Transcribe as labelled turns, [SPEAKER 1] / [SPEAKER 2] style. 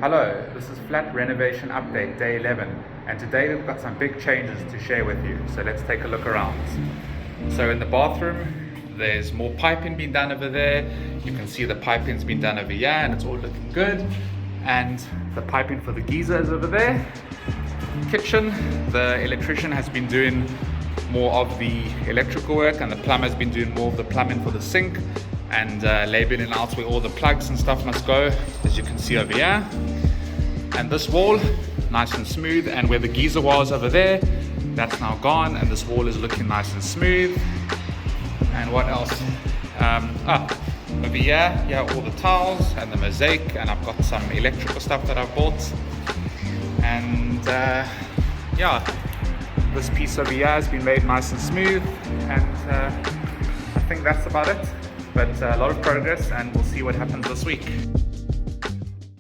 [SPEAKER 1] Hello, this is Flat Renovation Update Day 11, and today we've got some big changes to share with you, so let's take a look around. So in the bathroom, there's more piping being done over there. You can see the piping's been done over here and it's all looking good. And the piping for the geyser is over there. Kitchen, the electrician has been doing more of the electrical work and the plumber's been doing more of the plumbing for the sink and labeling out where all the plugs and stuff must go, as you can see over here. And this wall, nice and smooth, and where the geyser was over there, that's now gone, and this wall is looking nice and smooth. And what else? Over here, all the tiles and the mosaic, and I've got some electrical stuff that I've bought. And this piece over here has been made nice and smooth, and I think that's about it. But a lot of progress, and we'll see what happens this week.